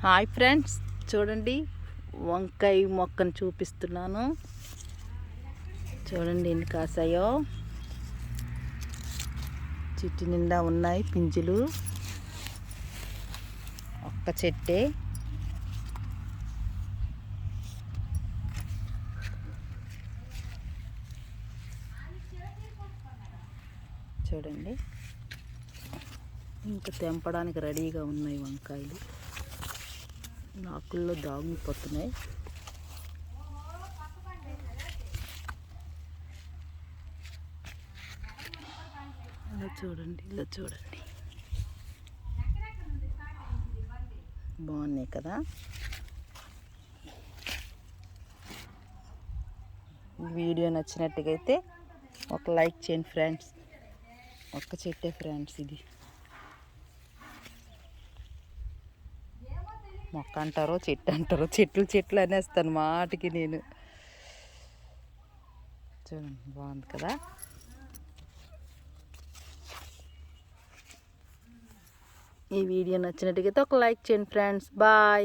Hi friends, చూడండి వంకాయ మొక్కను చూపిస్తున్నాను. చూడండి ఎన్ని కాసాయో. చెట్టు నిండా ఉన్నాయి పింజులు. ఒక్క చెట్టే. చూడండి ఇంకా తెంపడానికి రెడీగా ఉన్నాయి వంకాయలు. ఆకుల్లో దాగుపోతున్నాయి. ఇలా చూడండి, ఇలా చూడండి, బాగున్నాయి కదా. వీడియో నచ్చినట్టుగా అయితే ఒక లైక్ చేయండి ఫ్రెండ్స్. ఒక్క చెట్టే ఫ్రెండ్స్, ఇది మొక్క అంటారో చెట్టు అంటారో, చెట్లు అనేస్తాను మాటికి నేను. చూడండి బాగుంది కదా. ఈ వీడియో నచ్చినట్టుగా అయితే ఒక లైక్ చేయండి ఫ్రెండ్స్. బాయ్.